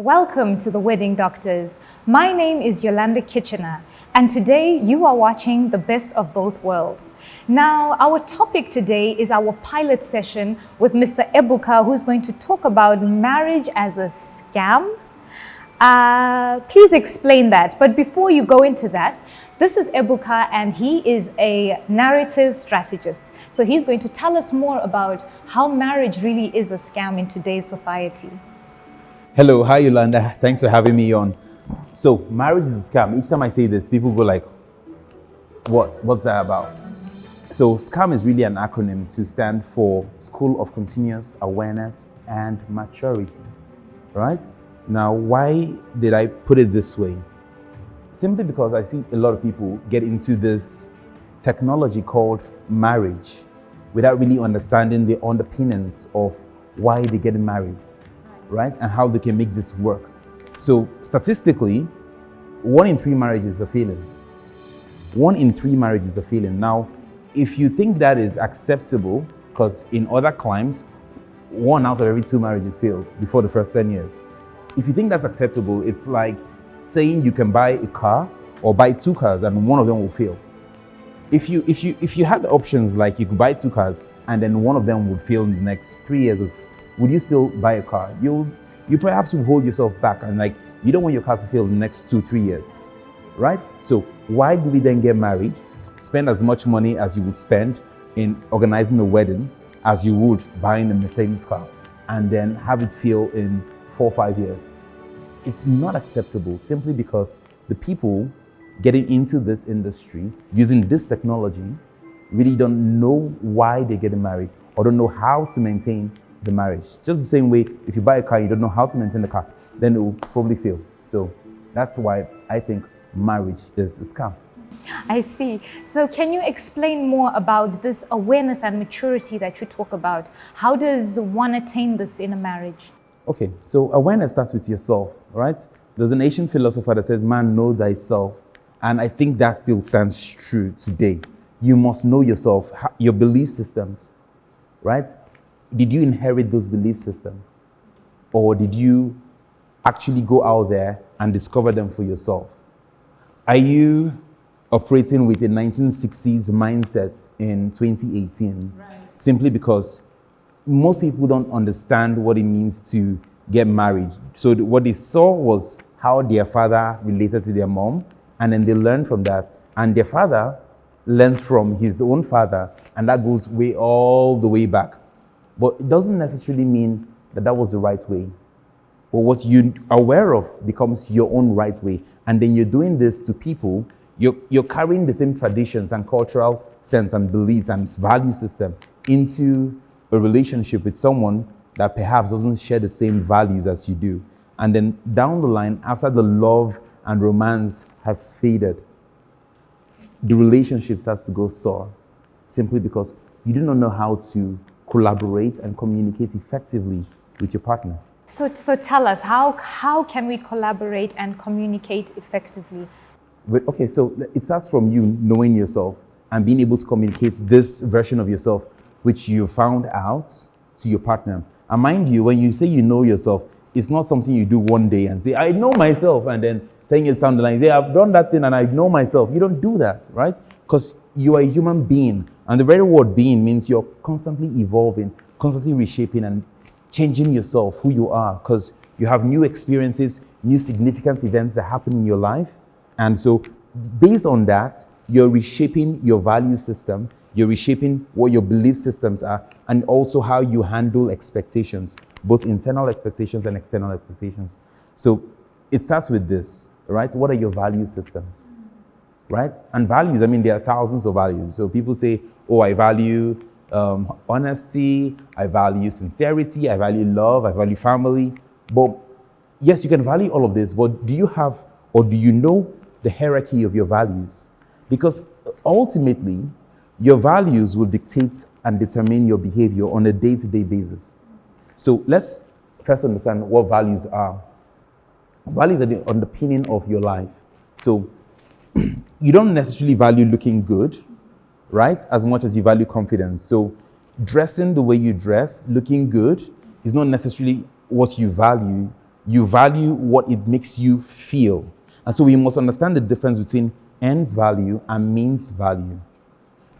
Welcome to the Wedding Doctors. My name is Yolanda Kitchener, and today you are watching the best of both worlds. Now, our topic today is our pilot session with Mr. Ebuka, who's going to talk about marriage as a scam. Please explain that. But before you go into that, this is Ebuka, and he is a narrative strategist. So he's going to tell us more about how marriage really is a scam in today's society. Hello, hi Yolanda. Thanks for having me on. So, marriage is a scam. Each time I say this, people go like, what? What's that about? So, SCAM is really an acronym to stand for School of Continuous Awareness and Maturity, right? Now, why did I put it this way? Simply because I see a lot of people get into this technology called marriage without really understanding the underpinnings of why they're getting married, right? And how they can make this work. So statistically, 1 in 3 marriages are failing. 1 in 3 marriages are failing. Now, if you think that is acceptable, because in other climes, 1 out of every 2 marriages fails before the first 10 years. If you think that's acceptable, it's like saying you can buy a car or buy 2 cars and one of them will fail. If you had the options like you could buy 2 cars and then one of them would fail in the next 3 years, would you still buy a car? You perhaps will hold yourself back and like, you don't want your car to fail in the next 2-3 years, right? So why do we then get married? Spend as much money as you would spend in organizing a wedding as you would buying a Mercedes car and then have it fail in 4 or 5 years. It's not acceptable simply because the people getting into this industry using this technology really don't know why they're getting married or don't know how to maintain the marriage. Just the same way, if you buy a car, you don't know how to maintain the car, then it will probably fail. So that's why I think marriage is a scam. I see. So can you explain more about this awareness and maturity that you talk about? How does one attain this in a marriage? Okay, so awareness starts with yourself, right? There's an ancient philosopher that says, man, know thyself. And I think that still stands true today. You must know yourself, your belief systems, right? Did you inherit those belief systems? Or did you actually go out there and discover them for yourself? Are you operating with a 1960s mindset in 2018? Right. Simply because most people don't understand what it means to get married. So what they saw was how their father related to their mom, and then they learned from that. And their father learned from his own father, and that goes way all the way back. But it doesn't necessarily mean that that was the right way. But what you're aware of becomes your own right way. And then you're doing this to people, you're carrying the same traditions and cultural sense and beliefs and value system into a relationship with someone that perhaps doesn't share the same values as you do. And then down the line, after the love and romance has faded, the relationship starts to go sour simply because you do not know how to collaborate and communicate effectively with your partner. So tell us, how can we collaborate and communicate effectively? Okay, so it starts from you knowing yourself and being able to communicate this version of yourself which you found out to your partner. And mind you, when you say you know yourself, it's not something you do one day and say, I know myself, and then 10 years down the line, say, I've done that thing and I know myself. You don't do that, right? Because you are a human being. And the very word being means you're constantly evolving, constantly reshaping and changing yourself, who you are, because you have new experiences, new significant events that happen in your life. And so based on that, you're reshaping your value system, you're reshaping what your belief systems are, and also how you handle expectations, both internal expectations and external expectations. So it starts with this, right? What are your value systems? Right? And values, I mean, there are thousands of values. So people say, oh, I value honesty, I value sincerity, I value love, I value family. But yes, you can value all of this, but do you have, or do you know the hierarchy of your values? Because ultimately, your values will dictate and determine your behavior on a day-to-day basis. So let's first understand what values are. Values are the underpinning of your life. So you don't necessarily value looking good, right? As much as you value confidence. So dressing the way you dress, looking good, is not necessarily what you value. You value what it makes you feel. And so we must understand the difference between ends value and means value.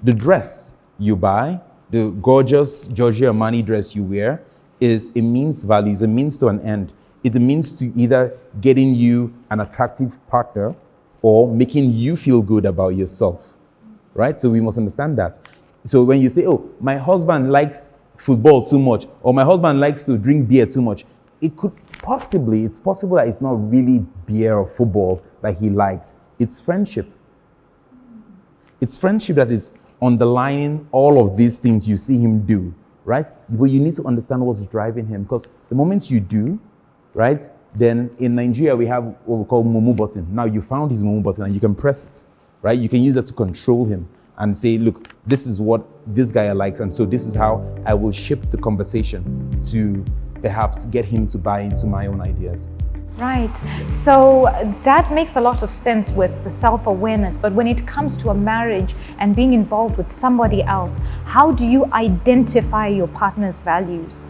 The dress you buy, the gorgeous Giorgio Armani dress you wear, is a means value, is a means to an end. It means to either getting you an attractive partner or making you feel good about yourself, right? So we must understand that. So when you say, oh, my husband likes football too much, or my husband likes to drink beer too much, it's possible that it's not really beer or football that he likes. It's friendship. It's friendship that is underlying all of these things you see him do, right? But you need to understand what's driving him, because the moment you do, right, then in Nigeria we have what we call Mumu button. Now you found his Mumu button and you can press it, right? You can use that to control him and say, look, this is what this guy likes, and so this is how I will shape the conversation to perhaps get him to buy into my own ideas. Right. So that makes a lot of sense with the self-awareness. But when it comes to a marriage and being involved with somebody else, how do you identify your partner's values?